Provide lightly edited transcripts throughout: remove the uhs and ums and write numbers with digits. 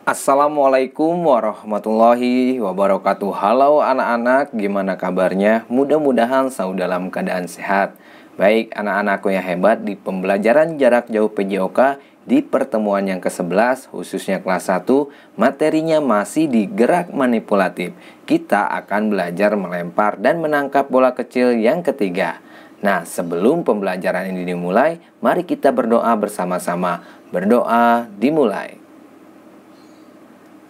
Assalamualaikum warahmatullahi wabarakatuh. Halo anak-anak, gimana kabarnya? Mudah-mudahan selalu dalam keadaan sehat. Baik anak-anakku yang hebat, di pembelajaran jarak jauh PJOK di pertemuan yang ke-11 khususnya kelas 1, materinya masih di gerak manipulatif. Kita akan belajar melempar dan menangkap bola kecil yang ketiga. Nah, sebelum pembelajaran ini dimulai, mari kita berdoa bersama-sama. Berdoa dimulai.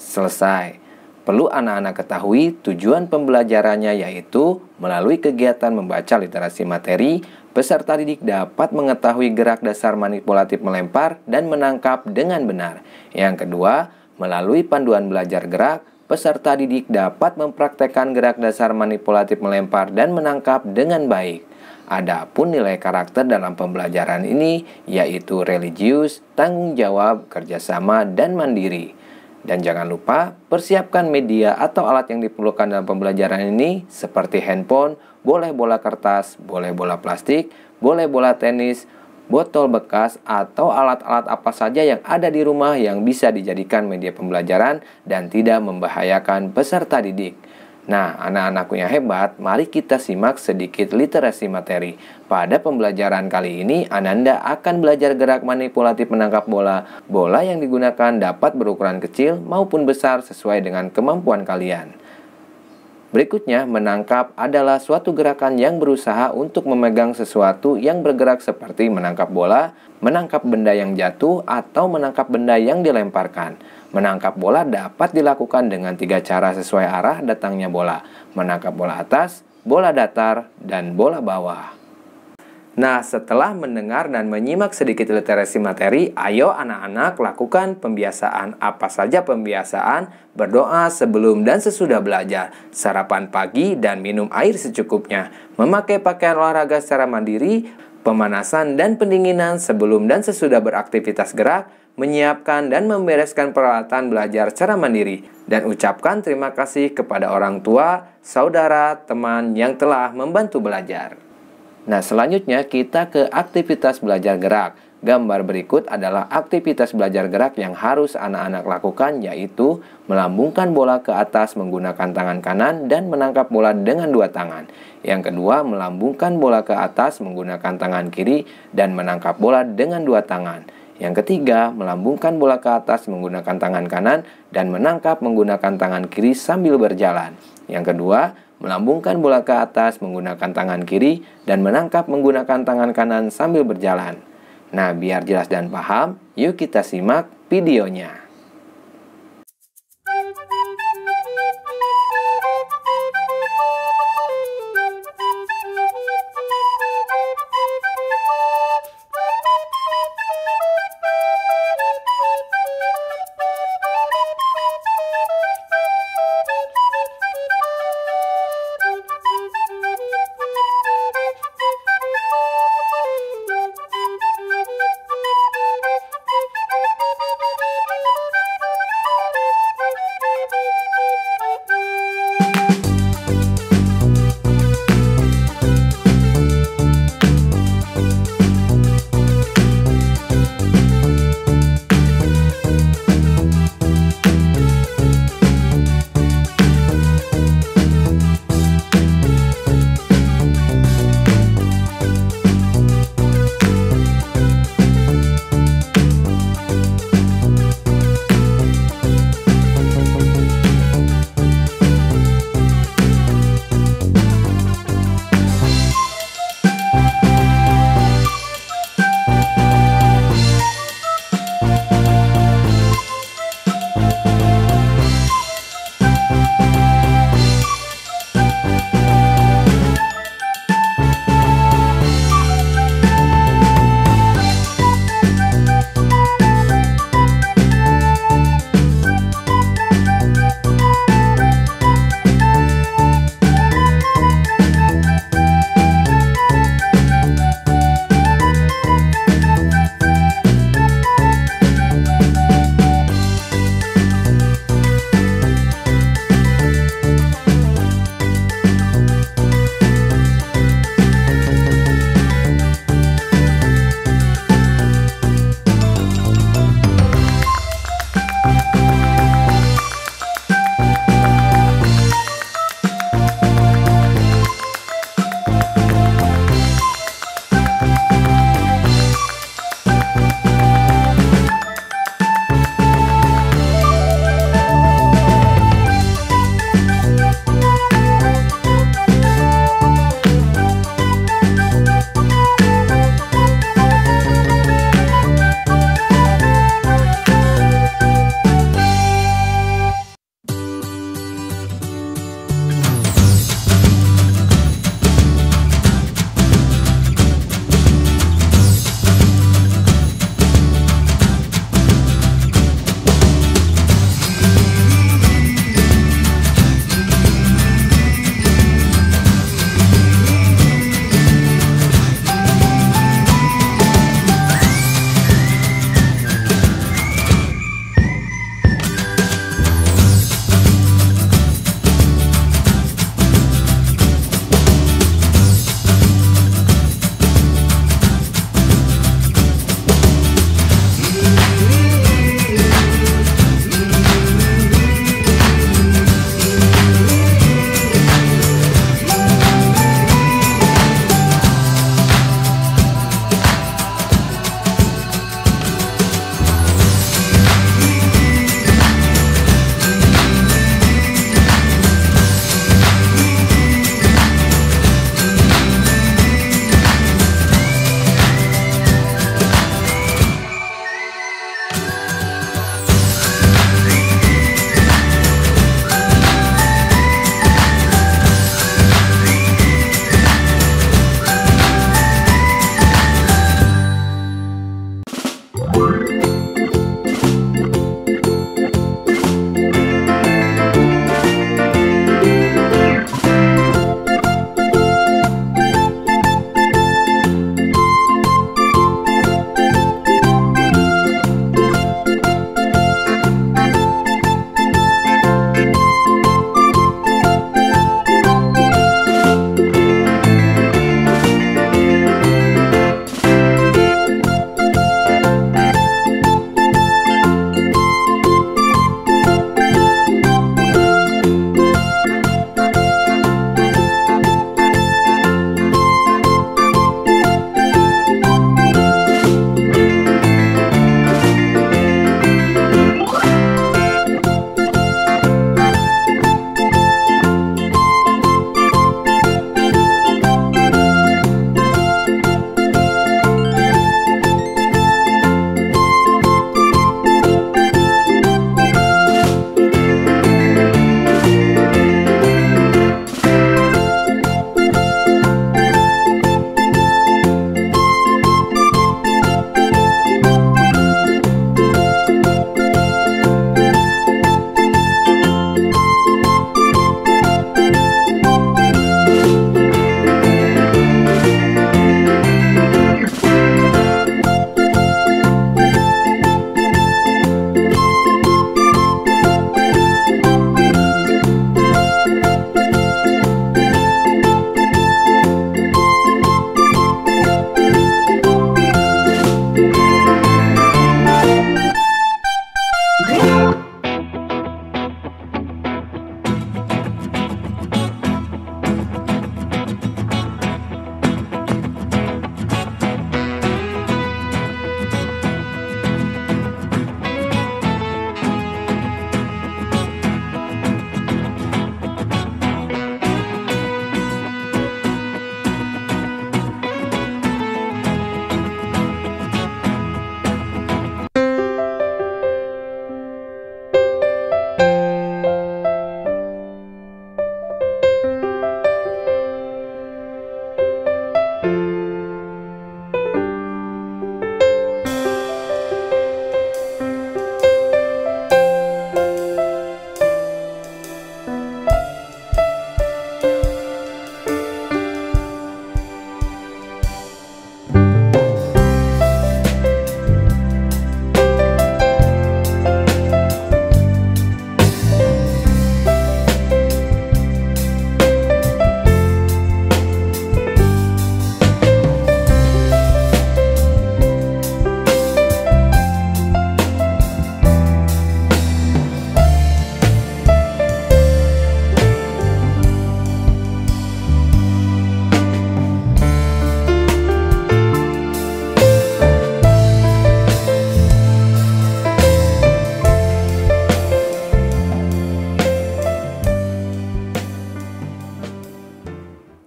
Selesai. Perlu anak-anak ketahui tujuan pembelajarannya yaitu melalui kegiatan membaca literasi materi, peserta didik dapat mengetahui gerak dasar manipulatif melempar dan menangkap dengan benar. Yang kedua, melalui panduan belajar gerak, peserta didik dapat mempraktekkan gerak dasar manipulatif melempar dan menangkap dengan baik. Adapun nilai karakter dalam pembelajaran ini yaitu religius, tanggung jawab, kerjasama, dan mandiri. Dan jangan lupa, persiapkan media atau alat yang diperlukan dalam pembelajaran ini seperti handphone, boleh bola kertas, boleh bola plastik, boleh bola tenis, botol bekas, atau alat-alat apa saja yang ada di rumah yang bisa dijadikan media pembelajaran dan tidak membahayakan peserta didik. Nah, anak-anakku yang hebat, mari kita simak sedikit literasi materi. Pada pembelajaran kali ini, Ananda akan belajar gerak manipulatif menangkap bola. Bola yang digunakan dapat berukuran kecil maupun besar sesuai dengan kemampuan kalian. Berikutnya, menangkap adalah suatu gerakan yang berusaha untuk memegang sesuatu yang bergerak seperti menangkap bola, menangkap benda yang jatuh, atau menangkap benda yang dilemparkan. Menangkap bola dapat dilakukan dengan 3 cara sesuai arah datangnya bola. Menangkap bola atas, bola datar, dan bola bawah. Nah, setelah mendengar dan menyimak sedikit literasi materi, ayo anak-anak lakukan pembiasaan. Apa saja pembiasaan? Berdoa sebelum dan sesudah belajar, sarapan pagi dan minum air secukupnya, memakai pakaian olahraga secara mandiri, pemanasan dan pendinginan sebelum dan sesudah beraktivitas gerak, menyiapkan dan membereskan peralatan belajar secara mandiri, dan ucapkan terima kasih kepada orang tua, saudara, teman yang telah membantu belajar. Nah, selanjutnya kita ke aktivitas belajar gerak. Gambar berikut adalah aktivitas belajar gerak yang harus anak-anak lakukan, yaitu melambungkan bola ke atas menggunakan tangan kanan dan menangkap bola dengan 2 tangan. Yang kedua, melambungkan bola ke atas menggunakan tangan kiri dan menangkap bola dengan 2 tangan. Yang ketiga, melambungkan bola ke atas menggunakan tangan kanan dan menangkap menggunakan tangan kiri sambil berjalan. Yang kedua, melambungkan bola ke atas menggunakan tangan kiri dan menangkap menggunakan tangan kanan sambil berjalan. Nah, biar jelas dan paham, yuk kita simak videonya.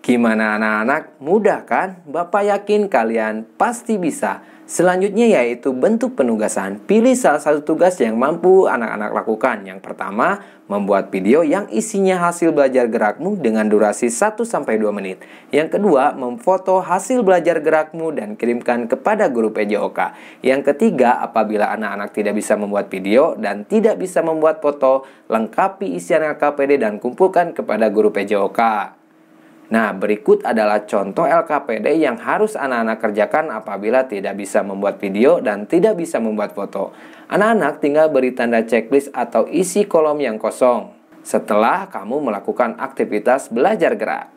Gimana anak-anak? Mudah kan? Bapak yakin kalian pasti bisa. Selanjutnya yaitu bentuk penugasan. Pilih salah satu tugas yang mampu anak-anak lakukan. Yang pertama, membuat video yang isinya hasil belajar gerakmu dengan durasi 1-2 menit. Yang kedua, memfoto hasil belajar gerakmu dan kirimkan kepada guru PJOK. Yang ketiga, apabila anak-anak tidak bisa membuat video dan tidak bisa membuat foto, lengkapi isian LKPD dan kumpulkan kepada guru PJOK. Nah, berikut adalah contoh LKPD yang harus anak-anak kerjakan apabila tidak bisa membuat video dan tidak bisa membuat foto. Anak-anak tinggal beri tanda checklist atau isi kolom yang kosong setelah kamu melakukan aktivitas belajar gerak.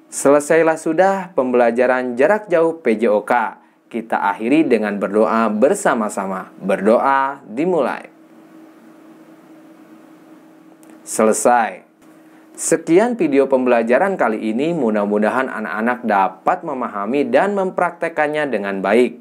Selesailah sudah pembelajaran jarak jauh PJOK. Kita akhiri dengan berdoa bersama-sama. Berdoa dimulai. Selesai. Sekian video pembelajaran kali ini, mudah-mudahan anak-anak dapat memahami dan mempraktekannya dengan baik.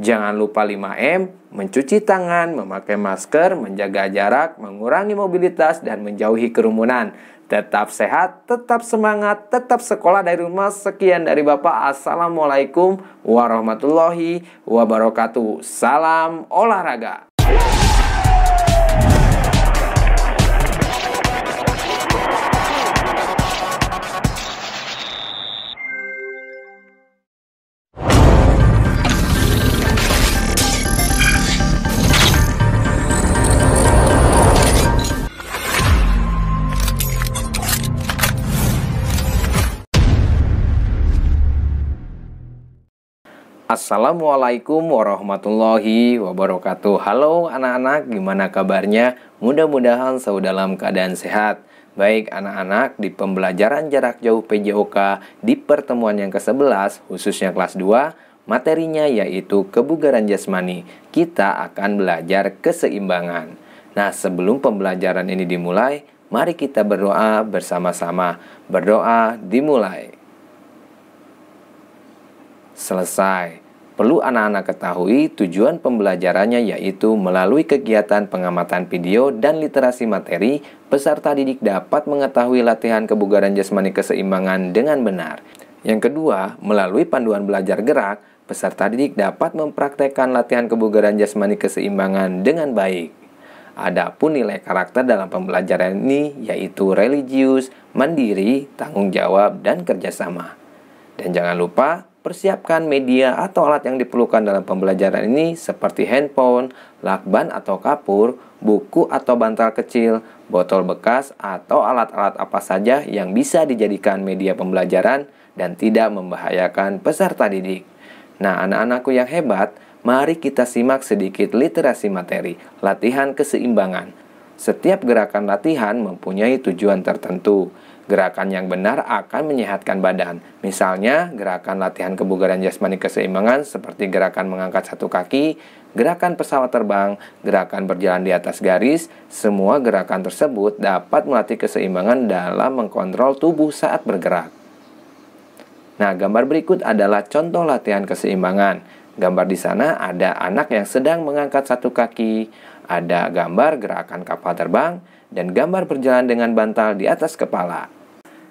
Jangan lupa 5M, mencuci tangan, memakai masker, menjaga jarak, mengurangi mobilitas, dan menjauhi kerumunan. Tetap sehat, tetap semangat, tetap sekolah dari rumah. Sekian dari Bapak. Assalamualaikum warahmatullahi wabarakatuh. Salam olahraga. Assalamualaikum warahmatullahi wabarakatuh. Halo anak-anak, gimana kabarnya? Mudah-mudahan selalu dalam keadaan sehat. Baik anak-anak, di pembelajaran jarak jauh PJOK di pertemuan yang ke-11, khususnya kelas 2, materinya yaitu kebugaran jasmani. Kita akan belajar keseimbangan. Nah, sebelum pembelajaran ini dimulai, mari kita berdoa bersama-sama. Berdoa dimulai. Selesai. Perlu anak-anak ketahui tujuan pembelajarannya yaitu melalui kegiatan pengamatan video dan literasi materi, peserta didik dapat mengetahui latihan kebugaran jasmani keseimbangan dengan benar. Yang kedua, melalui panduan belajar gerak, peserta didik dapat mempraktekkan latihan kebugaran jasmani keseimbangan dengan baik. Adapun nilai karakter dalam pembelajaran ini yaitu religius, mandiri, tanggung jawab, dan kerjasama. Dan jangan lupa, persiapkan media atau alat yang diperlukan dalam pembelajaran ini seperti handphone, lakban atau kapur, buku atau bantal kecil, botol bekas, atau alat-alat apa saja yang bisa dijadikan media pembelajaran dan tidak membahayakan peserta didik. Nah, anak-anakku yang hebat, mari kita simak sedikit literasi materi, latihan keseimbangan. Setiap gerakan latihan mempunyai tujuan tertentu. Gerakan yang benar akan menyehatkan badan. Misalnya, gerakan latihan kebugaran jasmani keseimbangan seperti gerakan mengangkat satu kaki, gerakan pesawat terbang, gerakan berjalan di atas garis. Semua gerakan tersebut dapat melatih keseimbangan dalam mengkontrol tubuh saat bergerak. Nah, gambar berikut adalah contoh latihan keseimbangan. Gambar di sana ada anak yang sedang mengangkat satu kaki, ada gambar gerakan kapal terbang, dan gambar berjalan dengan bantal di atas kepala.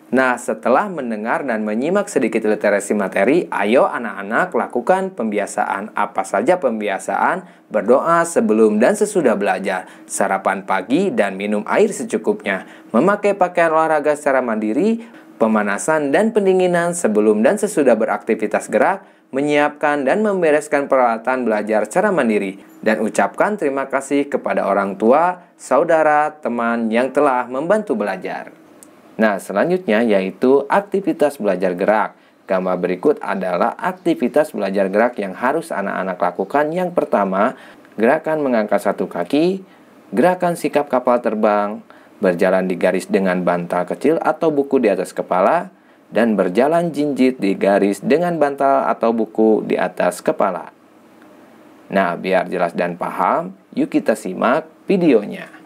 Nah, setelah mendengar dan menyimak sedikit literasi materi, ayo anak-anak lakukan pembiasaan. Apa saja pembiasaan? Berdoa sebelum dan sesudah belajar, sarapan pagi dan minum air secukupnya, memakai pakaian olahraga secara mandiri, pemanasan dan pendinginan sebelum dan sesudah beraktivitas gerak, menyiapkan dan membereskan peralatan belajar secara mandiri, dan ucapkan terima kasih kepada orang tua, saudara, teman yang telah membantu belajar. Nah, selanjutnya yaitu aktivitas belajar gerak. Gambar berikut adalah aktivitas belajar gerak yang harus anak-anak lakukan. Yang pertama, gerakan mengangkat satu kaki, gerakan sikap kapal terbang, berjalan di garis dengan bantal kecil atau buku di atas kepala, dan berjalan jinjit di garis dengan bantal atau buku di atas kepala. Nah, biar jelas dan paham, yuk kita simak videonya.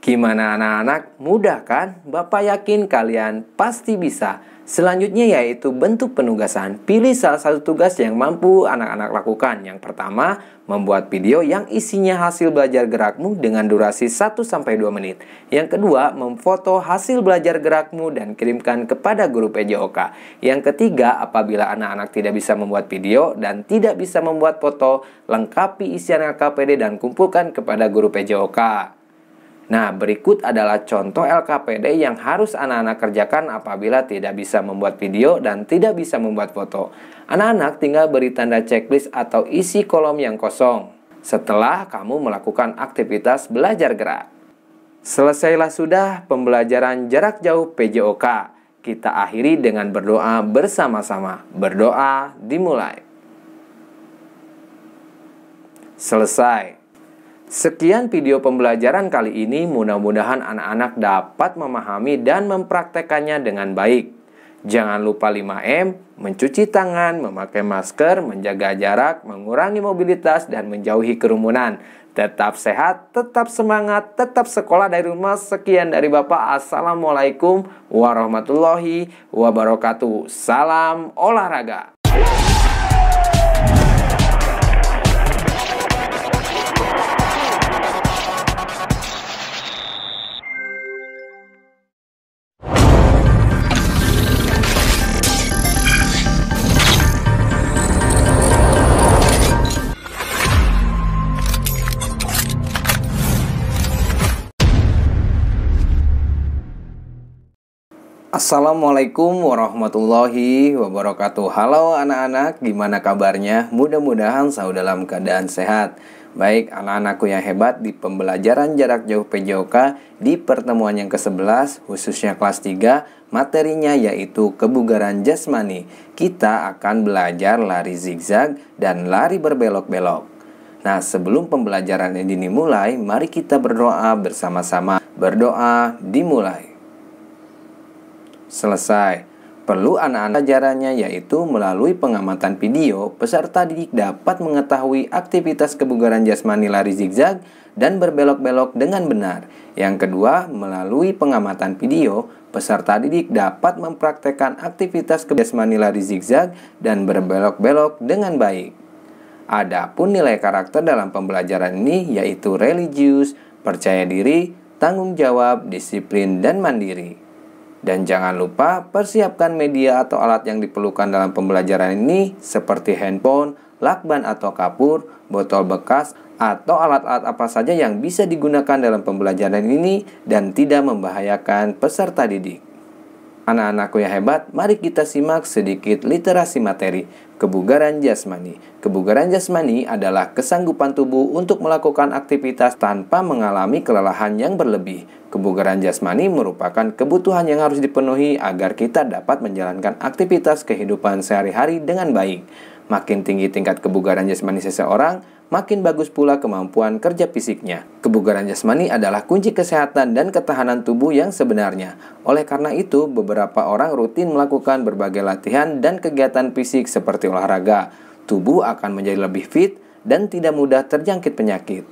Gimana anak-anak? Mudah kan? Bapak yakin kalian pasti bisa. Selanjutnya yaitu bentuk penugasan. Pilih salah satu tugas yang mampu anak-anak lakukan. Yang pertama, membuat video yang isinya hasil belajar gerakmu dengan durasi 1-2 menit. Yang kedua, memfoto hasil belajar gerakmu dan kirimkan kepada guru PJOK. Yang ketiga, apabila anak-anak tidak bisa membuat video dan tidak bisa membuat foto, lengkapi isian LKPD dan kumpulkan kepada guru PJOK. Nah, berikut adalah contoh LKPD yang harus anak-anak kerjakan apabila tidak bisa membuat video dan tidak bisa membuat foto. Anak-anak tinggal beri tanda checklist atau isi kolom yang kosong setelah kamu melakukan aktivitas belajar gerak. Selesailah sudah pembelajaran jarak jauh PJOK. Kita akhiri dengan berdoa bersama-sama. Berdoa dimulai. Selesai. Sekian video pembelajaran kali ini, mudah-mudahan anak-anak dapat memahami dan mempraktekannya dengan baik. Jangan lupa 5M, mencuci tangan, memakai masker, menjaga jarak, mengurangi mobilitas, dan menjauhi kerumunan. Tetap sehat, tetap semangat, tetap sekolah dari rumah. Sekian dari Bapak. Assalamualaikum warahmatullahi wabarakatuh. Salam olahraga. Assalamualaikum warahmatullahi wabarakatuh. Halo anak-anak, gimana kabarnya? Mudah-mudahan selalu dalam keadaan sehat. Baik anak-anakku yang hebat, di pembelajaran jarak jauh PJOK di pertemuan yang ke-11, khususnya kelas 3, materinya yaitu kebugaran jasmani. Kita akan belajar lari zigzag dan lari berbelok-belok. Nah, sebelum pembelajaran ini dimulai, mari kita berdoa bersama-sama. Berdoa dimulai. Selesai. Perlu anak-anak pelajarannya yaitu melalui pengamatan video, peserta didik dapat mengetahui aktivitas kebugaran jasmani lari zigzag dan berbelok-belok dengan benar. Yang kedua, melalui pengamatan video, peserta didik dapat mempraktekkan aktivitas jasmani lari zigzag dan berbelok-belok dengan baik. Adapun nilai karakter dalam pembelajaran ini yaitu religius, percaya diri, tanggung jawab, disiplin, dan mandiri. Dan jangan lupa persiapkan media atau alat yang diperlukan dalam pembelajaran ini seperti handphone, lakban atau kapur, botol bekas, atau alat-alat apa saja yang bisa digunakan dalam pembelajaran ini dan tidak membahayakan peserta didik. Anak-anakku yang hebat, mari kita simak sedikit literasi materi. Kebugaran jasmani. Kebugaran jasmani adalah kesanggupan tubuh untuk melakukan aktivitas tanpa mengalami kelelahan yang berlebih. Kebugaran jasmani merupakan kebutuhan yang harus dipenuhi agar kita dapat menjalankan aktivitas kehidupan sehari-hari dengan baik. Makin tinggi tingkat kebugaran jasmani seseorang, makin bagus pula kemampuan kerja fisiknya. Kebugaran jasmani adalah kunci kesehatan dan ketahanan tubuh yang sebenarnya. Oleh karena itu, beberapa orang rutin melakukan berbagai latihan dan kegiatan fisik seperti olahraga. Tubuh akan menjadi lebih fit dan tidak mudah terjangkit penyakit.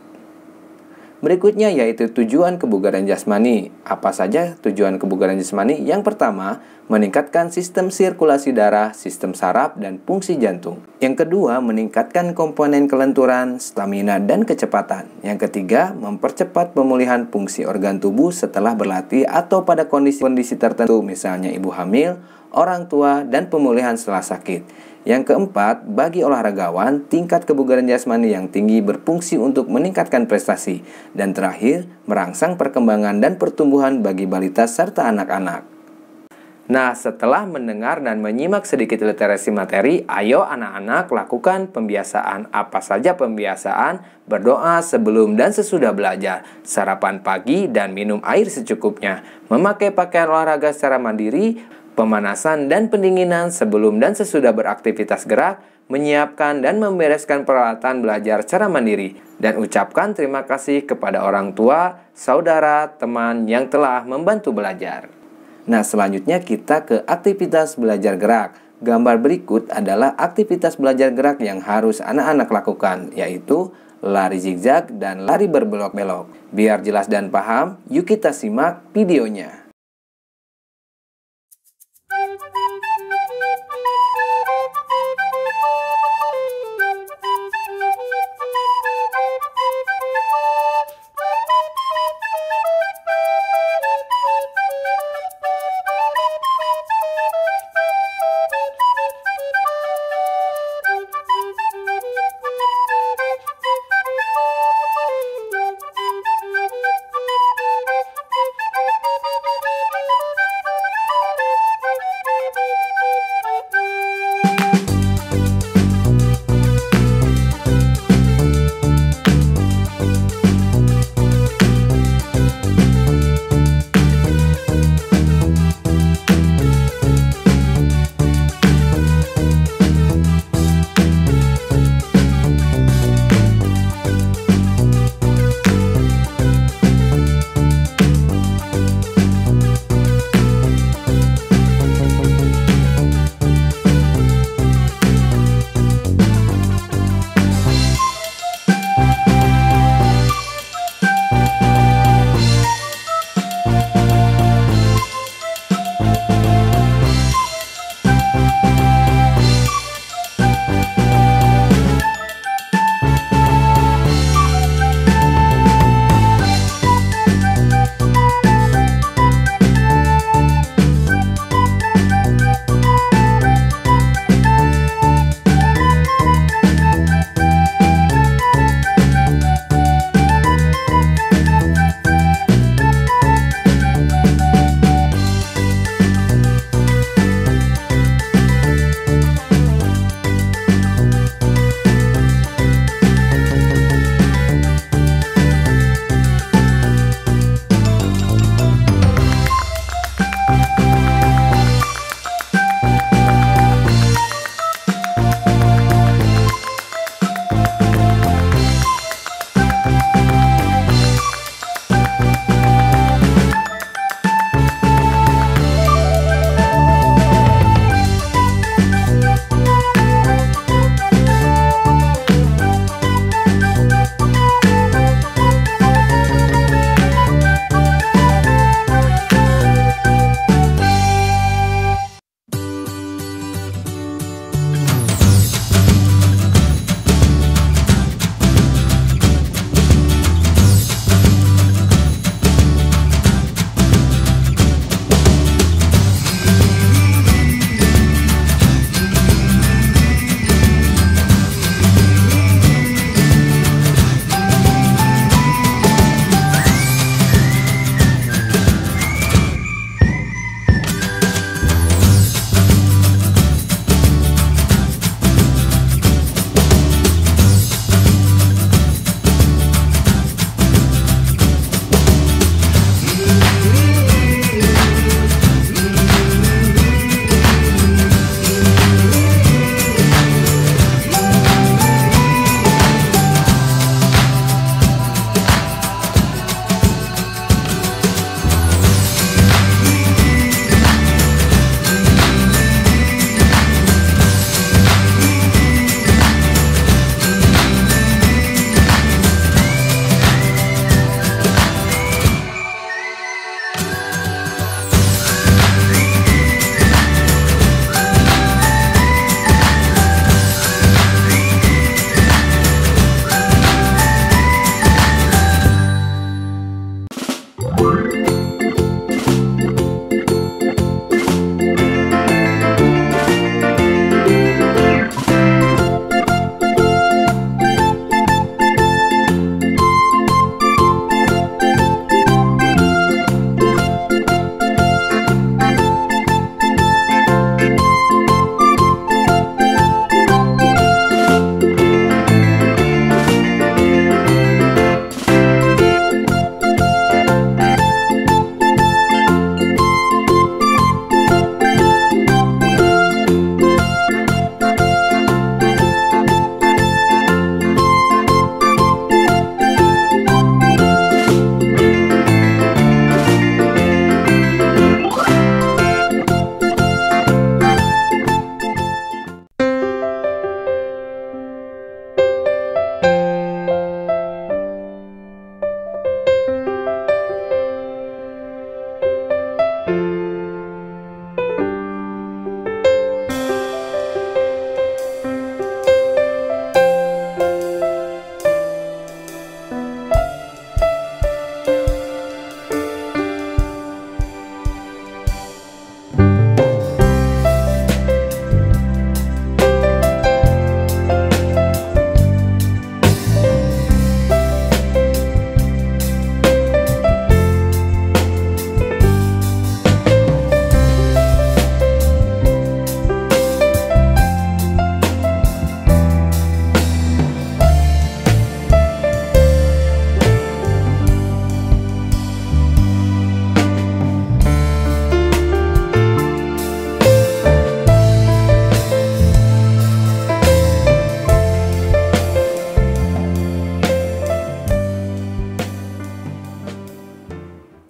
Berikutnya yaitu tujuan kebugaran jasmani. Apa saja tujuan kebugaran jasmani? Yang pertama, meningkatkan sistem sirkulasi darah, sistem saraf, dan fungsi jantung. Yang kedua, meningkatkan komponen kelenturan, stamina, dan kecepatan. Yang ketiga, mempercepat pemulihan fungsi organ tubuh setelah berlatih atau pada kondisi-kondisi tertentu, misalnya ibu hamil, orang tua, dan pemulihan setelah sakit. Yang keempat, bagi olahragawan, tingkat kebugaran jasmani yang tinggi berfungsi untuk meningkatkan prestasi. Dan terakhir, merangsang perkembangan dan pertumbuhan bagi balita serta anak-anak. Nah, setelah mendengar dan menyimak sedikit literasi materi, ayo anak-anak lakukan pembiasaan. Apa saja pembiasaan? Berdoa sebelum dan sesudah belajar, sarapan pagi dan minum air secukupnya, memakai pakaian olahraga secara mandiri, pemanasan dan pendinginan sebelum dan sesudah beraktivitas gerak, menyiapkan dan membereskan peralatan belajar secara mandiri, dan ucapkan terima kasih kepada orang tua, saudara, teman yang telah membantu belajar. Nah, selanjutnya kita ke aktivitas belajar gerak. Gambar berikut adalah aktivitas belajar gerak yang harus anak-anak lakukan, yaitu lari zigzag, dan lari berbelok-belok. Biar jelas dan paham, yuk kita simak videonya.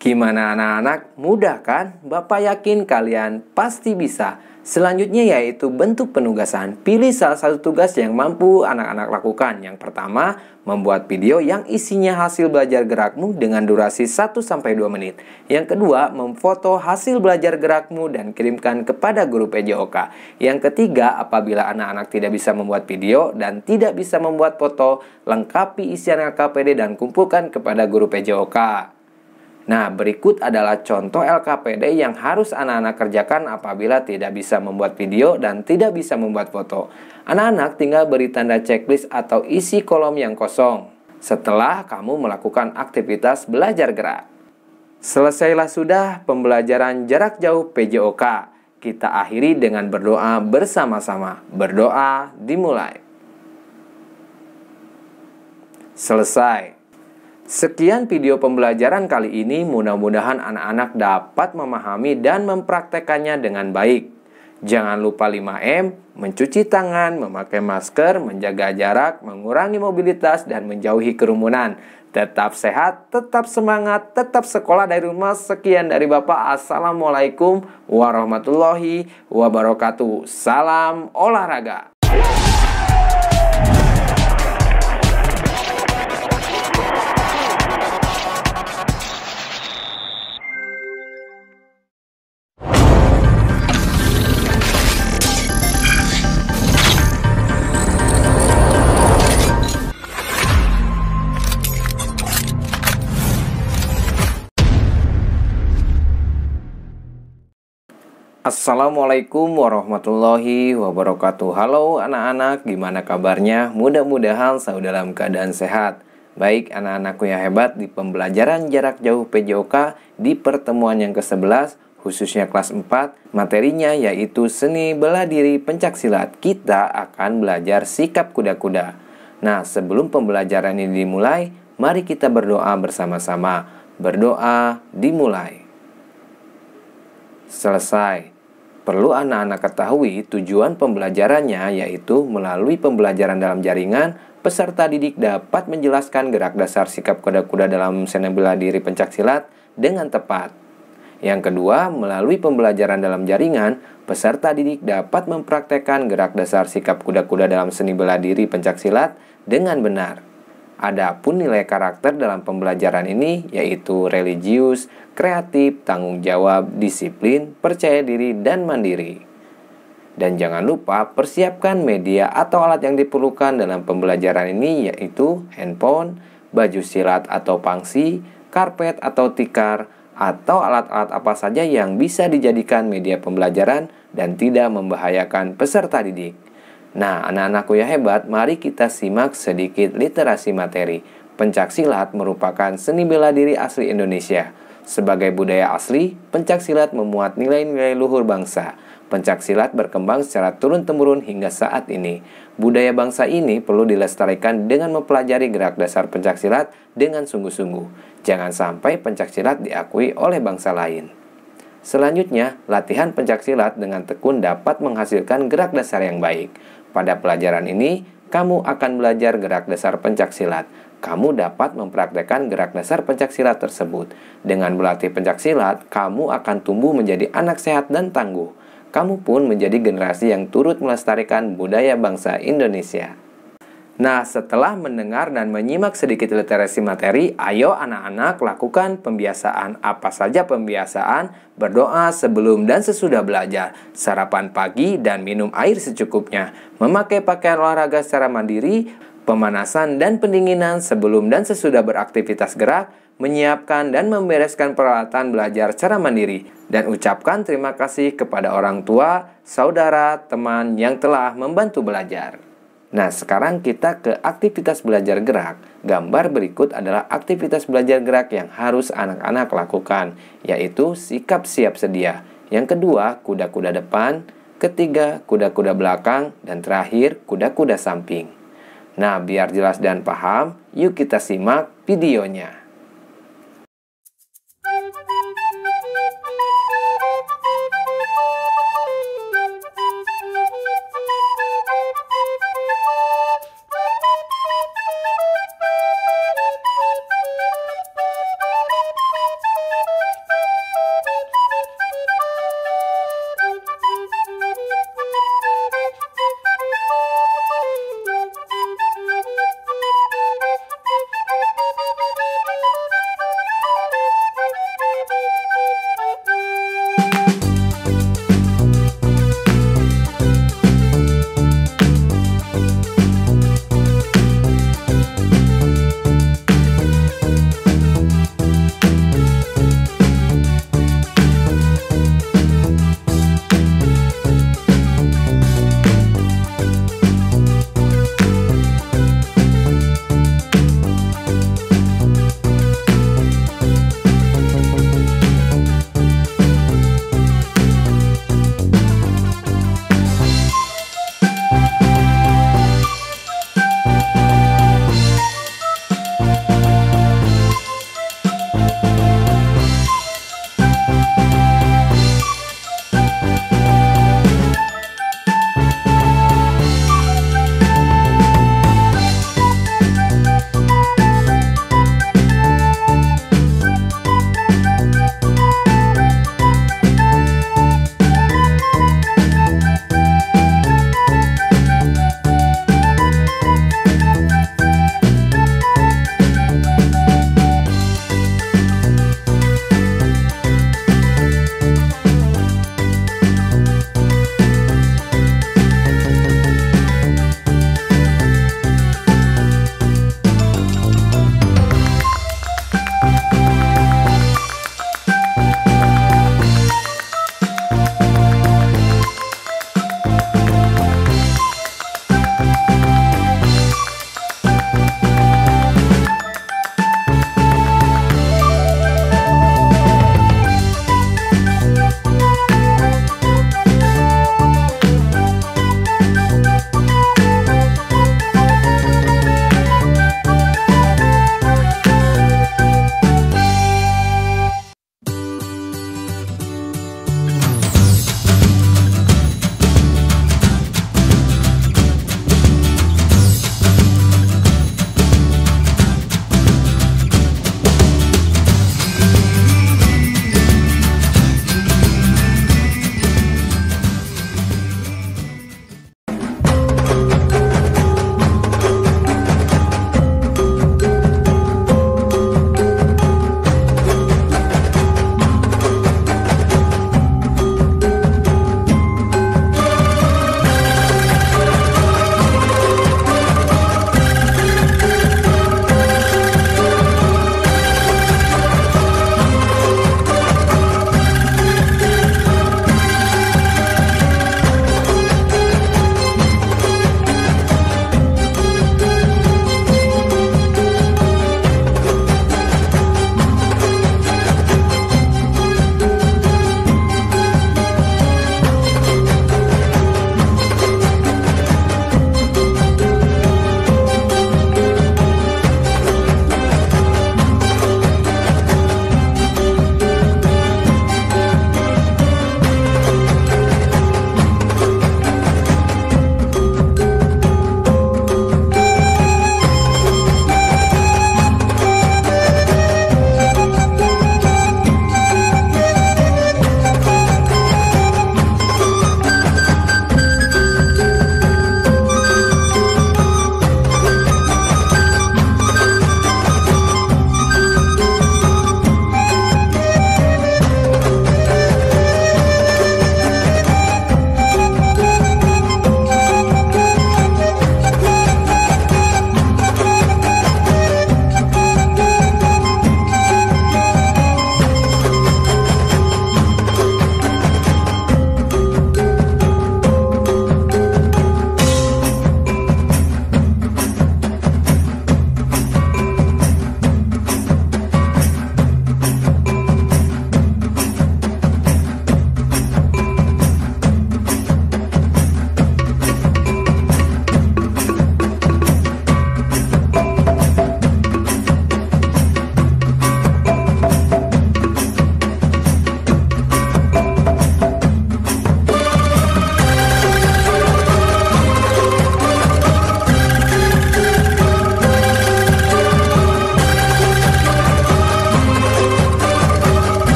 Gimana anak-anak? Mudah kan? Bapak yakin kalian pasti bisa. Selanjutnya yaitu bentuk penugasan. Pilih salah satu tugas yang mampu anak-anak lakukan. Yang pertama, membuat video yang isinya hasil belajar gerakmu dengan durasi 1-2 menit. Yang kedua, memfoto hasil belajar gerakmu dan kirimkan kepada guru PJOK. Yang ketiga, apabila anak-anak tidak bisa membuat video dan tidak bisa membuat foto, lengkapi isian LKPD dan kumpulkan kepada guru PJOK. Nah, berikut adalah contoh LKPD yang harus anak-anak kerjakan apabila tidak bisa membuat video dan tidak bisa membuat foto. Anak-anak tinggal beri tanda checklist atau isi kolom yang kosong setelah kamu melakukan aktivitas belajar gerak. Selesailah sudah pembelajaran jarak jauh PJOK. Kita akhiri dengan berdoa bersama-sama. Berdoa dimulai. Selesai. Sekian video pembelajaran kali ini, mudah-mudahan anak-anak dapat memahami dan mempraktekannya dengan baik. Jangan lupa 5M, mencuci tangan, memakai masker, menjaga jarak, mengurangi mobilitas, dan menjauhi kerumunan. Tetap sehat, tetap semangat, tetap sekolah dari rumah. Sekian dari Bapak. Assalamualaikum warahmatullahi wabarakatuh. Salam olahraga. Assalamualaikum warahmatullahi wabarakatuh. Halo anak-anak, gimana kabarnya? Mudah-mudahan selalu dalam keadaan sehat. Baik anak-anakku yang hebat, di pembelajaran jarak jauh PJOK di pertemuan yang ke-11, khususnya kelas 4, materinya yaitu seni bela diri pencaksilat. Kita akan belajar sikap kuda-kuda. Nah, sebelum pembelajaran ini dimulai, mari kita berdoa bersama-sama. Berdoa dimulai. Selesai. Perlu anak-anak ketahui tujuan pembelajarannya yaitu melalui pembelajaran dalam jaringan, peserta didik dapat menjelaskan gerak dasar sikap kuda-kuda dalam seni bela diri pencaksilat dengan tepat. Yang kedua, melalui pembelajaran dalam jaringan, peserta didik dapat mempraktekkan gerak dasar sikap kuda-kuda dalam seni bela diri pencaksilat dengan benar. Adapun nilai karakter dalam pembelajaran ini yaitu religius, kreatif, tanggung jawab, disiplin, percaya diri, dan mandiri. Dan jangan lupa persiapkan media atau alat yang diperlukan dalam pembelajaran ini yaitu handphone, baju silat atau pangsi, karpet atau tikar, atau alat-alat apa saja yang bisa dijadikan media pembelajaran dan tidak membahayakan peserta didik. Nah, anak-anakku yang hebat, mari kita simak sedikit literasi materi. Pencaksilat merupakan seni bela diri asli Indonesia. Sebagai budaya asli, pencaksilat memuat nilai-nilai luhur bangsa. Pencaksilat berkembang secara turun-temurun hingga saat ini. Budaya bangsa ini perlu dilestarikan dengan mempelajari gerak dasar pencaksilat dengan sungguh-sungguh. Jangan sampai pencaksilat diakui oleh bangsa lain. Selanjutnya, latihan pencaksilat dengan tekun dapat menghasilkan gerak dasar yang baik. Pada pelajaran ini, kamu akan belajar gerak dasar pencaksilat. Kamu dapat mempraktekkan gerak dasar pencaksilat tersebut. Dengan berlatih pencaksilat, kamu akan tumbuh menjadi anak sehat dan tangguh. Kamu pun menjadi generasi yang turut melestarikan budaya bangsa Indonesia. Nah, setelah mendengar dan menyimak sedikit literasi materi, ayo anak-anak lakukan pembiasaan. Apa saja pembiasaan? Berdoa sebelum dan sesudah belajar, sarapan pagi dan minum air secukupnya, memakai pakaian olahraga secara mandiri, pemanasan dan pendinginan sebelum dan sesudah beraktivitas gerak, menyiapkan dan membereskan peralatan belajar secara mandiri, dan ucapkan terima kasih kepada orang tua, saudara, teman yang telah membantu belajar. Nah, sekarang kita ke aktivitas belajar gerak. Gambar berikut adalah aktivitas belajar gerak yang harus anak-anak lakukan, yaitu sikap siap sedia. Yang kedua, kuda-kuda depan. Ketiga, kuda-kuda belakang. Dan terakhir, kuda-kuda samping. Nah, biar jelas dan paham, yuk kita simak videonya.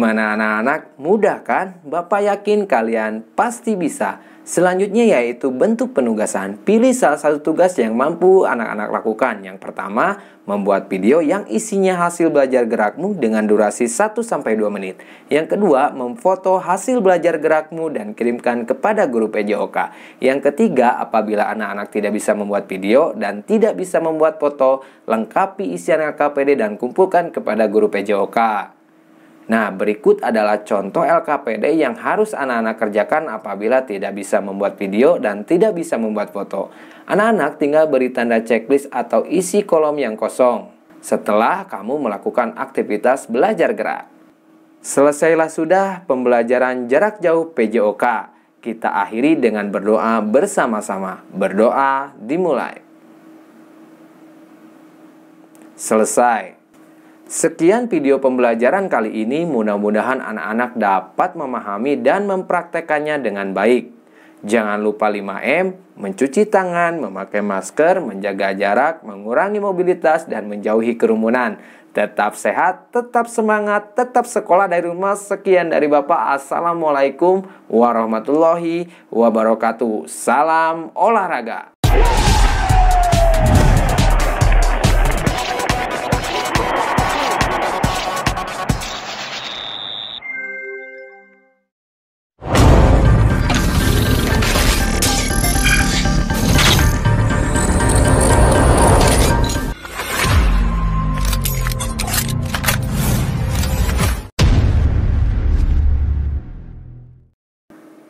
Gimana anak-anak? Mudah kan? Bapak yakin kalian pasti bisa. Selanjutnya yaitu bentuk penugasan. Pilih salah satu tugas yang mampu anak-anak lakukan. Yang pertama, membuat video yang isinya hasil belajar gerakmu dengan durasi 1-2 menit. Yang kedua, memfoto hasil belajar gerakmu dan kirimkan kepada guru PJOK. Yang ketiga, apabila anak-anak tidak bisa membuat video dan tidak bisa membuat foto, lengkapi isian LKPD dan kumpulkan kepada guru PJOK. Nah, berikut adalah contoh LKPD yang harus anak-anak kerjakan apabila tidak bisa membuat video dan tidak bisa membuat foto. Anak-anak tinggal beri tanda checklist atau isi kolom yang kosong setelah kamu melakukan aktivitas belajar gerak. Selesailah sudah pembelajaran jarak jauh PJOK. Kita akhiri dengan berdoa bersama-sama. Berdoa dimulai. Selesai. Sekian video pembelajaran kali ini, mudah-mudahan anak-anak dapat memahami dan mempraktekannya dengan baik. Jangan lupa 5M, mencuci tangan, memakai masker, menjaga jarak, mengurangi mobilitas, dan menjauhi kerumunan. Tetap sehat, tetap semangat, tetap sekolah dari rumah. Sekian dari Bapak. Assalamualaikum warahmatullahi wabarakatuh. Salam olahraga.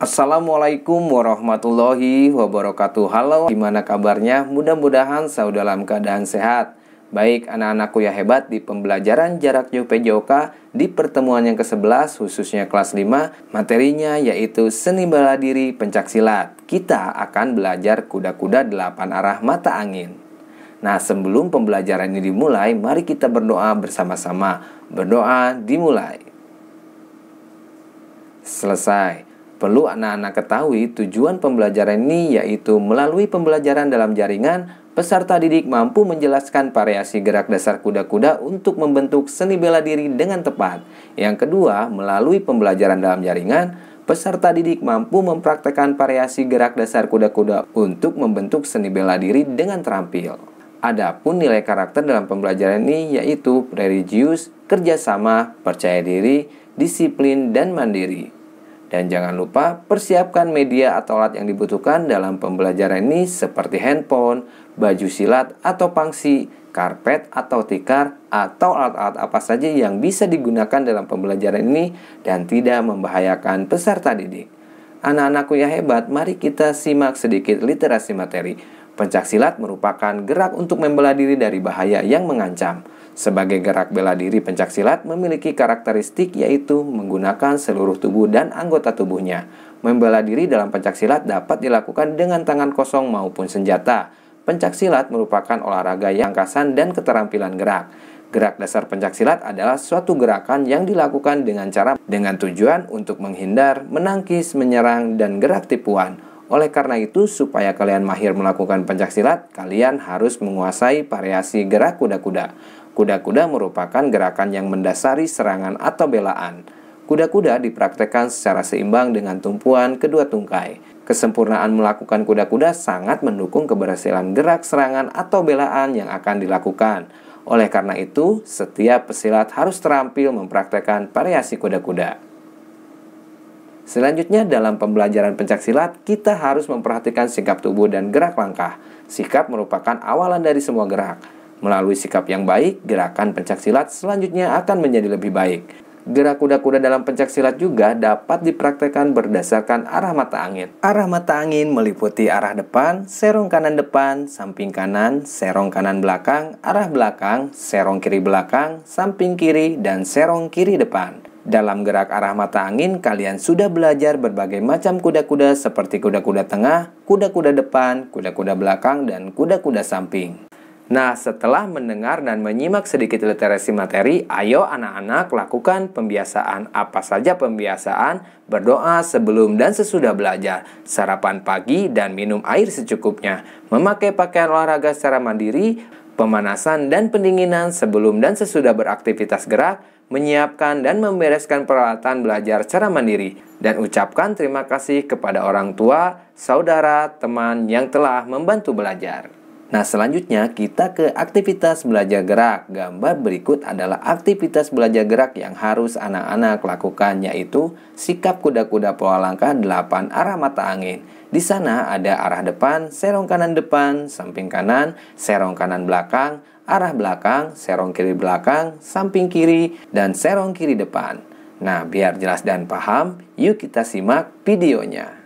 Assalamualaikum warahmatullahi wabarakatuh. Halo, gimana kabarnya? Mudah-mudahan selalu dalam keadaan sehat. Baik anak-anakku yang hebat, di pembelajaran jarak jauh PJOK di pertemuan yang ke-11 khususnya kelas 5, materinya yaitu seni bela diri pencaksilat. Kita akan belajar kuda-kuda 8 arah mata angin. Nah, sebelum pembelajaran ini dimulai, mari kita berdoa bersama-sama. Berdoa dimulai. Selesai. Perlu anak-anak ketahui tujuan pembelajaran ini yaitu melalui pembelajaran dalam jaringan, peserta didik mampu menjelaskan variasi gerak dasar kuda-kuda untuk membentuk seni bela diri dengan tepat. Yang kedua, melalui pembelajaran dalam jaringan, peserta didik mampu mempraktekkan variasi gerak dasar kuda-kuda untuk membentuk seni bela diri dengan terampil. Adapun nilai karakter dalam pembelajaran ini yaitu religius, kerjasama, percaya diri, disiplin, dan mandiri. Dan jangan lupa persiapkan media atau alat yang dibutuhkan dalam pembelajaran ini seperti handphone, baju silat atau pangsi, karpet atau tikar, atau alat-alat apa saja yang bisa digunakan dalam pembelajaran ini dan tidak membahayakan peserta didik. Anak-anakku yang hebat, mari kita simak sedikit literasi materi. Pencaksilat merupakan gerak untuk membela diri dari bahaya yang mengancam. Sebagai gerak bela diri, pencaksilat memiliki karakteristik yaitu menggunakan seluruh tubuh dan anggota tubuhnya. Membela diri dalam pencaksilat dapat dilakukan dengan tangan kosong maupun senjata. Pencaksilat merupakan olahraga yang angkasan dan keterampilan gerak. Gerak dasar pencaksilat adalah suatu gerakan yang dilakukan dengan tujuan untuk menghindar, menangkis, menyerang, dan gerak tipuan. Oleh karena itu, supaya kalian mahir melakukan pencaksilat, kalian harus menguasai variasi gerak kuda-kuda. Kuda-kuda merupakan gerakan yang mendasari serangan atau belaan. Kuda-kuda dipraktekkan secara seimbang dengan tumpuan kedua tungkai. Kesempurnaan melakukan kuda-kuda sangat mendukung keberhasilan gerak serangan atau belaan yang akan dilakukan. Oleh karena itu, setiap pesilat harus terampil mempraktekkan variasi kuda-kuda. Selanjutnya, dalam pembelajaran pencaksilat, kita harus memperhatikan sikap tubuh dan gerak langkah. Sikap merupakan awalan dari semua gerak. Melalui sikap yang baik, gerakan pencaksilat selanjutnya akan menjadi lebih baik. Gerak kuda-kuda dalam pencaksilat juga dapat dipraktekkan berdasarkan arah mata angin. Arah mata angin meliputi arah depan, serong kanan depan, samping kanan, serong kanan belakang, arah belakang, serong kiri belakang, samping kiri, dan serong kiri depan. Dalam gerak arah mata angin, kalian sudah belajar berbagai macam kuda-kuda seperti kuda-kuda tengah, kuda-kuda depan, kuda-kuda belakang, dan kuda-kuda samping. Nah, setelah mendengar dan menyimak sedikit literasi materi, ayo anak-anak lakukan pembiasaan. Apa saja pembiasaan? Berdoa sebelum dan sesudah belajar, sarapan pagi dan minum air secukupnya, memakai pakaian olahraga secara mandiri, pemanasan dan pendinginan sebelum dan sesudah beraktivitas gerak, menyiapkan dan membereskan peralatan belajar secara mandiri, dan ucapkan terima kasih kepada orang tua, saudara, teman yang telah membantu belajar. Nah, selanjutnya kita ke aktivitas belajar gerak. Gambar berikut adalah aktivitas belajar gerak yang harus anak-anak lakukan, yaitu sikap kuda-kuda pola langkah 8 arah mata angin. Di sana ada arah depan, serong kanan depan, samping kanan, serong kanan belakang, arah belakang, serong kiri belakang, samping kiri, dan serong kiri depan. Nah, biar jelas dan paham, yuk kita simak videonya.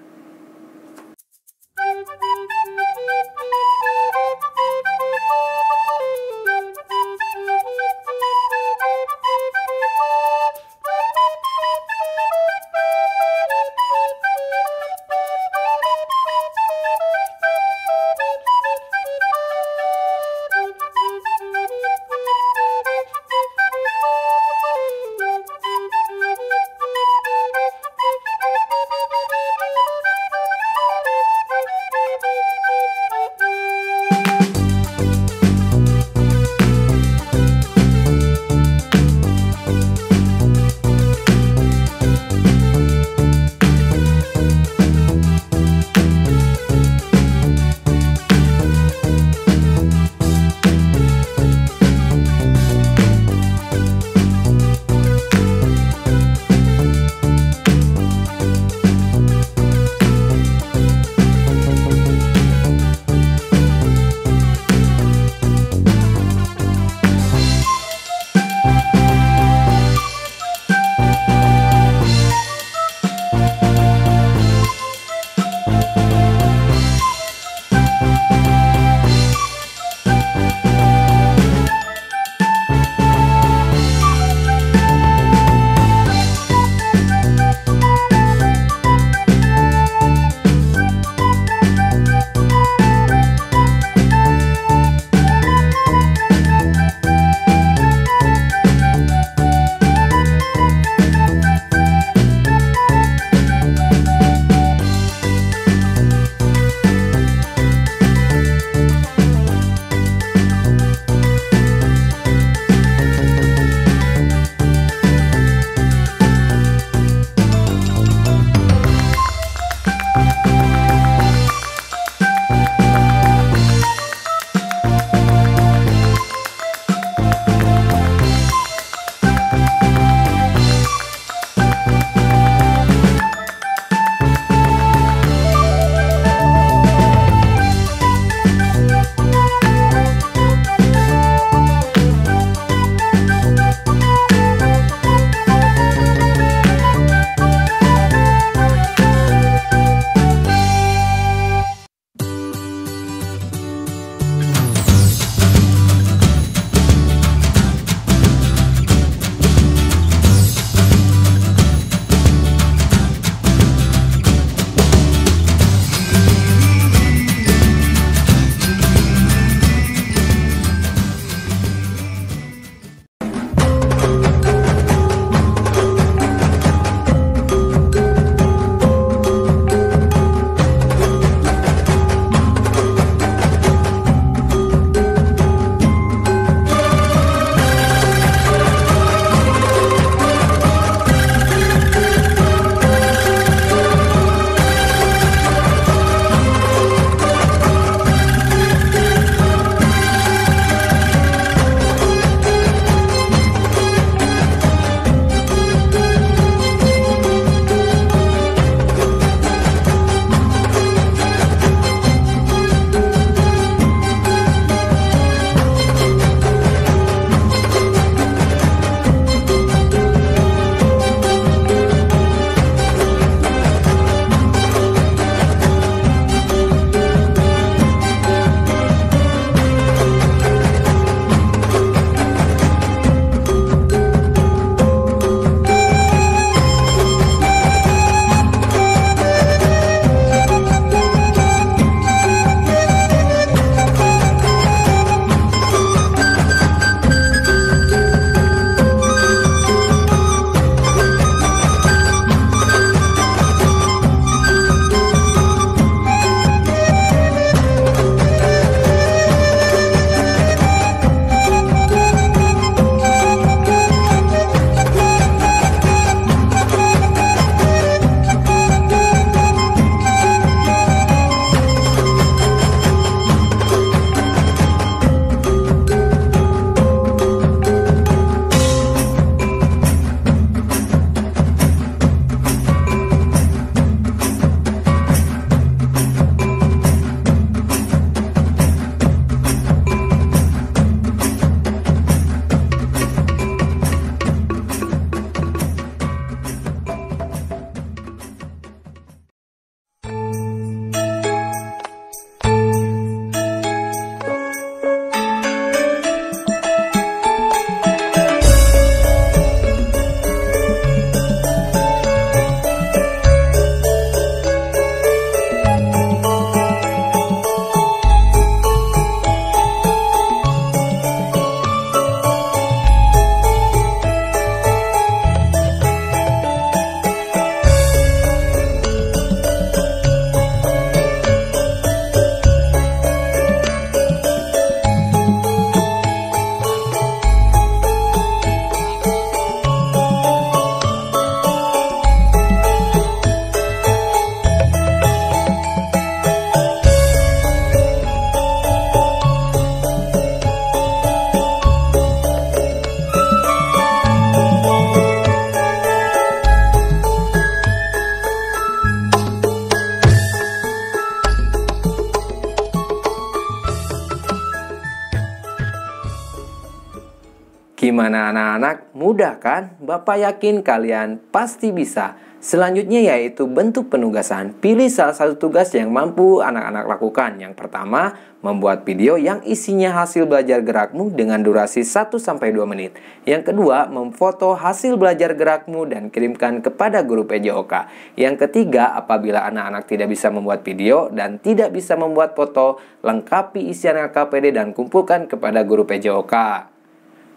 Gimana anak-anak? Mudah kan? Bapak yakin kalian pasti bisa. Selanjutnya yaitu bentuk penugasan. Pilih salah satu tugas yang mampu anak-anak lakukan. Yang pertama, membuat video yang isinya hasil belajar gerakmu dengan durasi 1-2 menit. Yang kedua, memfoto hasil belajar gerakmu dan kirimkan kepada guru PJOK. Yang ketiga, apabila anak-anak tidak bisa membuat video dan tidak bisa membuat foto, lengkapi isian LKPD dan kumpulkan kepada guru PJOK.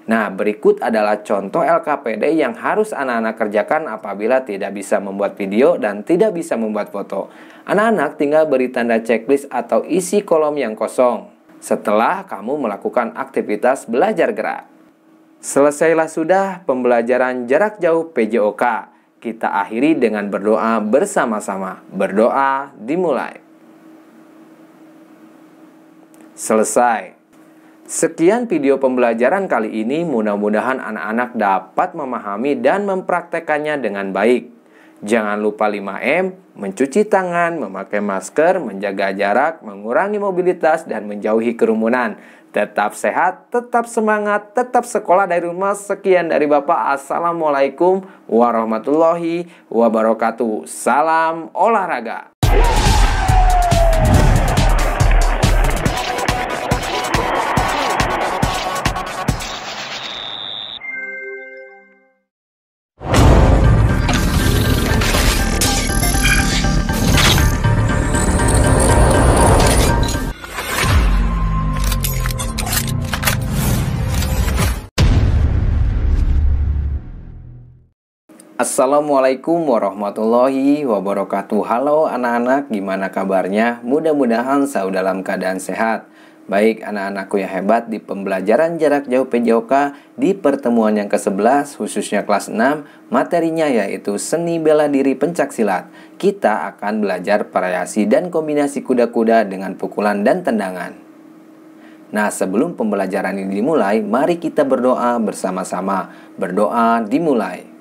Nah, berikut adalah contoh LKPD yang harus anak-anak kerjakan apabila tidak bisa membuat video dan tidak bisa membuat foto. Anak-anak tinggal beri tanda checklist atau isi kolom yang kosong setelah kamu melakukan aktivitas belajar gerak. Selesailah sudah pembelajaran jarak jauh PJOK. Kita akhiri dengan berdoa bersama-sama. Berdoa dimulai. Selesai. Sekian video pembelajaran kali ini, mudah-mudahan anak-anak dapat memahami dan mempraktekannya dengan baik. Jangan lupa 5M, mencuci tangan, memakai masker, menjaga jarak, mengurangi mobilitas, dan menjauhi kerumunan. Tetap sehat, tetap semangat, tetap sekolah dari rumah. Sekian dari Bapak. Assalamualaikum warahmatullahi wabarakatuh. Salam olahraga. Assalamualaikum warahmatullahi wabarakatuh. Halo anak-anak, gimana kabarnya? Mudah-mudahan selalu dalam keadaan sehat. Baik anak-anakku yang hebat, di pembelajaran jarak jauh PJOK di pertemuan yang ke-11 khususnya kelas 6, materinya yaitu seni bela diri pencaksilat. Kita akan belajar variasi dan kombinasi kuda-kuda dengan pukulan dan tendangan. Nah, sebelum pembelajaran ini dimulai, mari kita berdoa bersama-sama. Berdoa dimulai.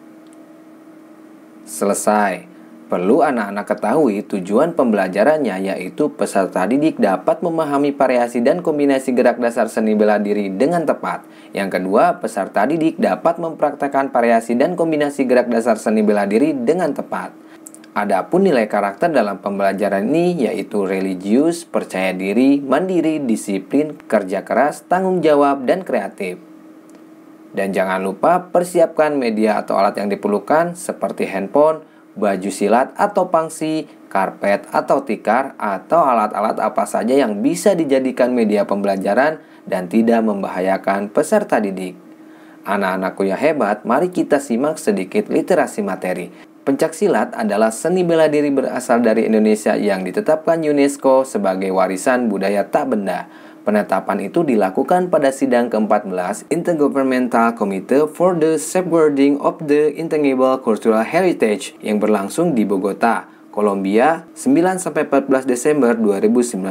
Selesai. Perlu anak-anak ketahui tujuan pembelajarannya yaitu peserta didik dapat memahami variasi dan kombinasi gerak dasar seni bela diri dengan tepat. Yang kedua, peserta didik dapat mempraktekkan variasi dan kombinasi gerak dasar seni bela diri dengan tepat. Adapun nilai karakter dalam pembelajaran ini yaitu religius, percaya diri, mandiri, disiplin, kerja keras, tanggung jawab, dan kreatif. Dan jangan lupa persiapkan media atau alat yang diperlukan seperti handphone, baju silat atau pangsi, karpet atau tikar, atau alat-alat apa saja yang bisa dijadikan media pembelajaran dan tidak membahayakan peserta didik. Anak-anakku yang hebat, mari kita simak sedikit literasi materi. Pencaksilat adalah seni bela diri berasal dari Indonesia yang ditetapkan UNESCO sebagai warisan budaya tak benda. Penetapan itu dilakukan pada sidang ke-14 Intergovernmental Committee for the Safeguarding of the Intangible Cultural Heritage yang berlangsung di Bogota, Kolombia, 9-14 Desember 2019.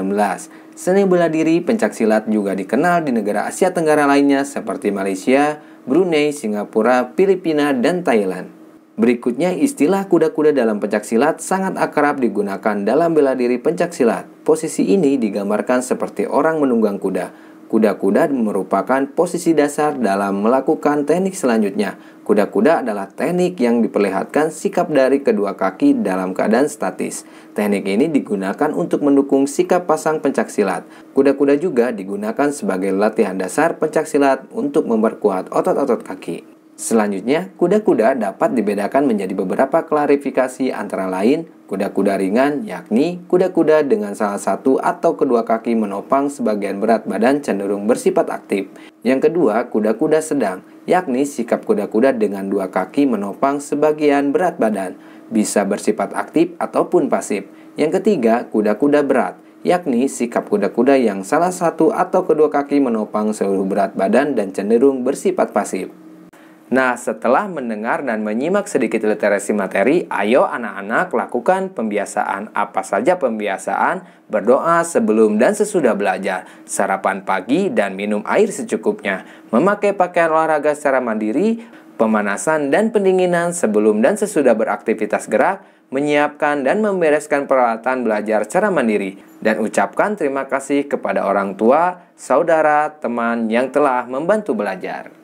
Seni bela diri pencaksilat juga dikenal di negara Asia Tenggara lainnya seperti Malaysia, Brunei, Singapura, Filipina, dan Thailand. Berikutnya, istilah kuda-kuda dalam pencaksilat sangat akrab digunakan dalam bela diri pencaksilat. Posisi ini digambarkan seperti orang menunggang kuda. Kuda-kuda merupakan posisi dasar dalam melakukan teknik selanjutnya. Kuda-kuda adalah teknik yang diperlihatkan sikap dari kedua kaki dalam keadaan statis. Teknik ini digunakan untuk mendukung sikap pasang pencaksilat. Kuda-kuda juga digunakan sebagai latihan dasar pencaksilat untuk memperkuat otot-otot kaki. Selanjutnya, kuda-kuda dapat dibedakan menjadi beberapa klarifikasi antara lain kuda-kuda ringan, yakni kuda-kuda dengan salah satu atau kedua kaki menopang sebagian berat badan cenderung bersifat aktif. Yang kedua, kuda-kuda sedang, yakni sikap kuda-kuda dengan dua kaki menopang sebagian berat badan, bisa bersifat aktif ataupun pasif. Yang ketiga, kuda-kuda berat, yakni sikap kuda-kuda yang salah satu atau kedua kaki menopang seluruh berat badan dan cenderung bersifat pasif. Nah, setelah mendengar dan menyimak sedikit literasi materi, ayo anak-anak lakukan pembiasaan. Apa saja pembiasaan? Berdoa sebelum dan sesudah belajar, sarapan pagi dan minum air secukupnya, memakai pakaian olahraga secara mandiri, pemanasan dan pendinginan sebelum dan sesudah beraktivitas gerak, menyiapkan dan membereskan peralatan belajar secara mandiri, dan ucapkan terima kasih kepada orang tua, saudara, teman yang telah membantu belajar.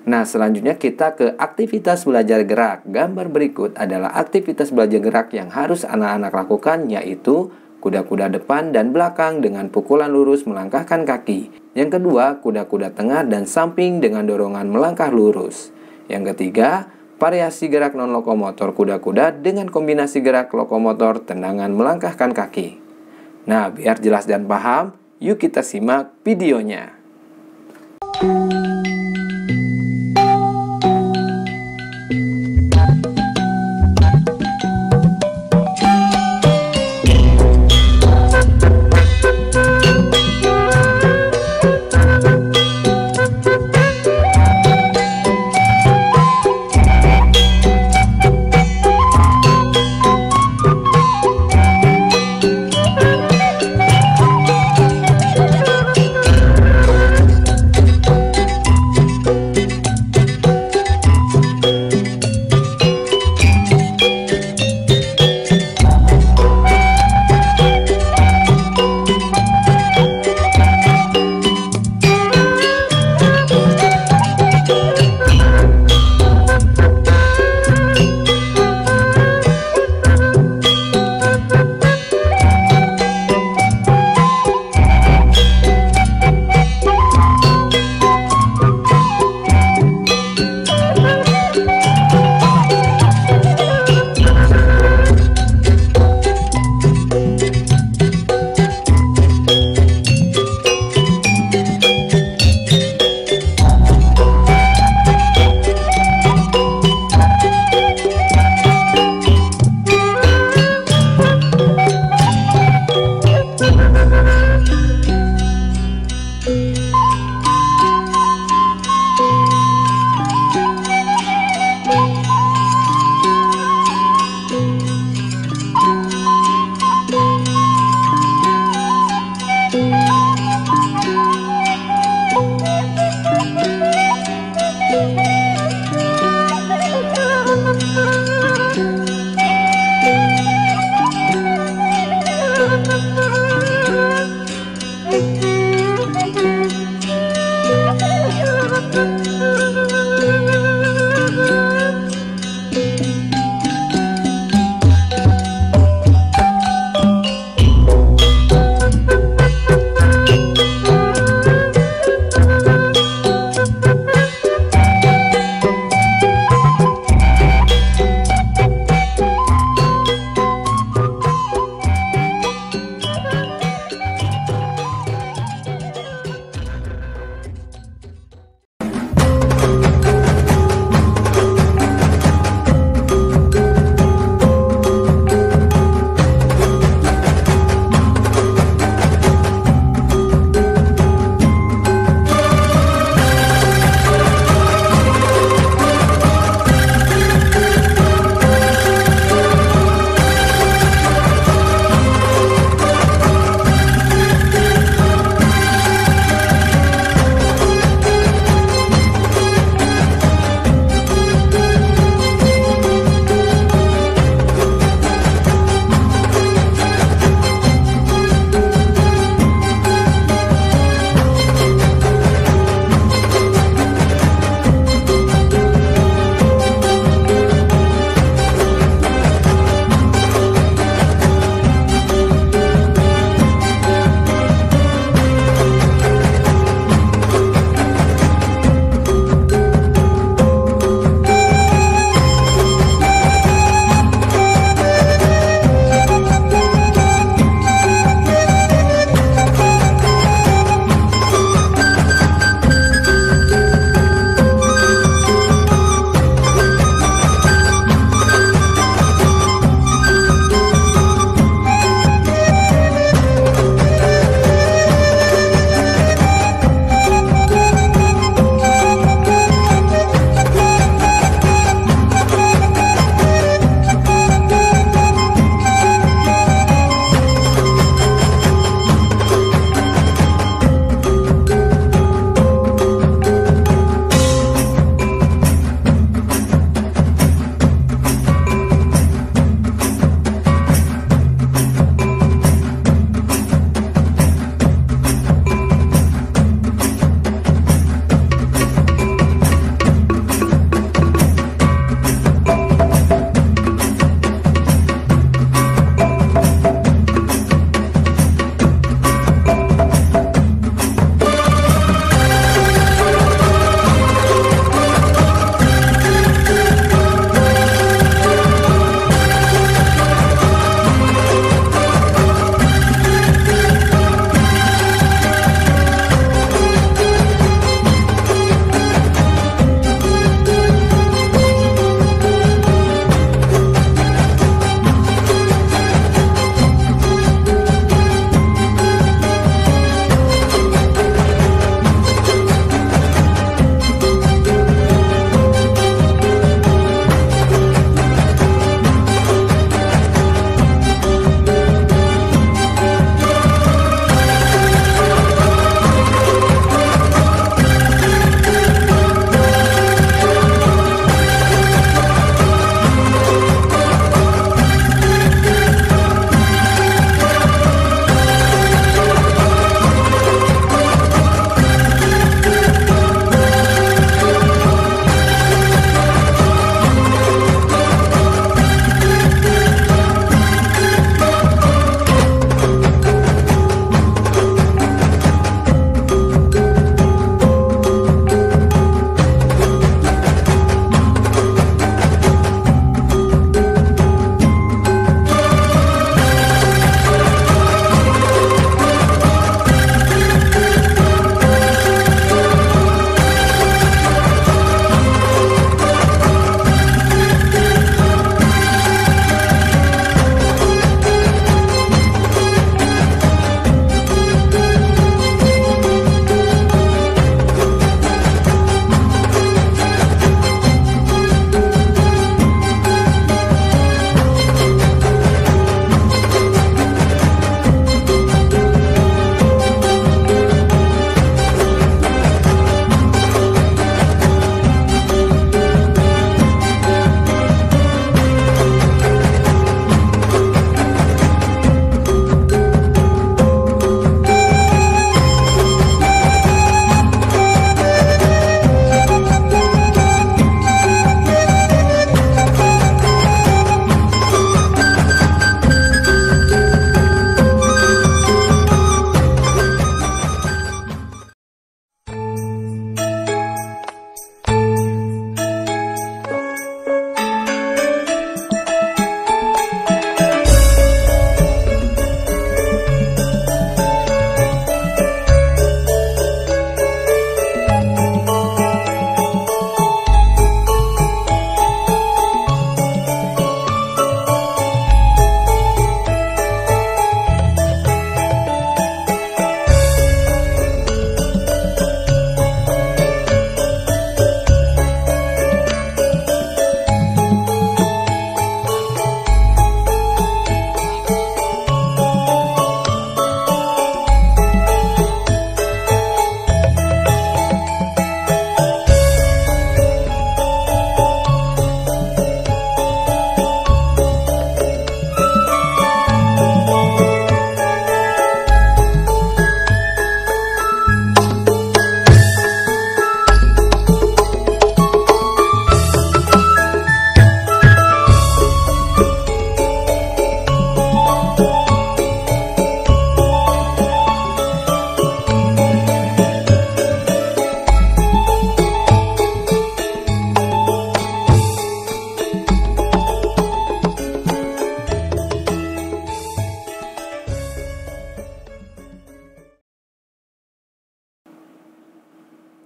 Nah, selanjutnya kita ke aktivitas belajar gerak. Gambar berikut adalah aktivitas belajar gerak yang harus anak-anak lakukan, yaitu kuda-kuda depan dan belakang dengan pukulan lurus melangkahkan kaki. Yang kedua, kuda-kuda tengah dan samping dengan dorongan melangkah lurus. Yang ketiga, variasi gerak non-lokomotor kuda-kuda dengan kombinasi gerak lokomotor tendangan melangkahkan kaki. Nah, biar jelas dan paham, yuk kita simak videonya.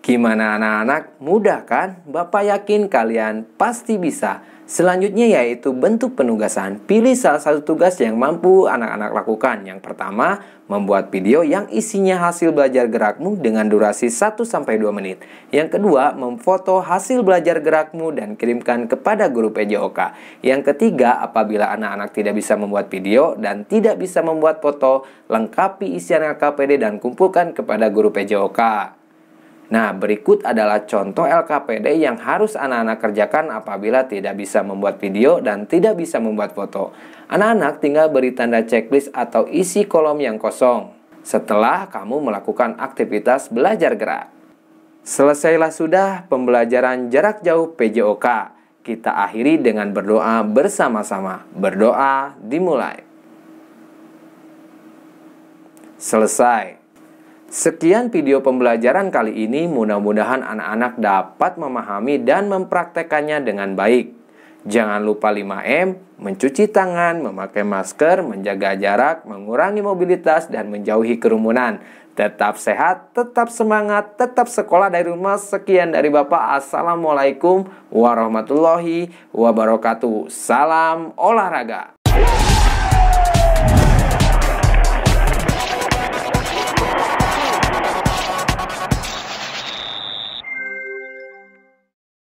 Gimana anak-anak? Mudah kan? Bapak yakin kalian pasti bisa. Selanjutnya yaitu bentuk penugasan. Pilih salah satu tugas yang mampu anak-anak lakukan. Yang pertama, membuat video yang isinya hasil belajar gerakmu dengan durasi 1-2 menit. Yang kedua, memfoto hasil belajar gerakmu dan kirimkan kepada guru PJOK. Yang ketiga, apabila anak-anak tidak bisa membuat video dan tidak bisa membuat foto, lengkapi isian LKPD dan kumpulkan kepada guru PJOK. Nah, berikut adalah contoh LKPD yang harus anak-anak kerjakan apabila tidak bisa membuat video dan tidak bisa membuat foto. Anak-anak tinggal beri tanda checklist atau isi kolom yang kosong setelah kamu melakukan aktivitas belajar gerak. Selesailah sudah pembelajaran jarak jauh PJOK. Kita akhiri dengan berdoa bersama-sama. Berdoa dimulai. Selesai. Sekian video pembelajaran kali ini, mudah-mudahan anak-anak dapat memahami dan mempraktekannya dengan baik. Jangan lupa 5M, mencuci tangan, memakai masker, menjaga jarak, mengurangi mobilitas, dan menjauhi kerumunan. Tetap sehat, tetap semangat, tetap sekolah dari rumah. Sekian dari Bapak. Assalamualaikum warahmatullahi wabarakatuh. Salam olahraga.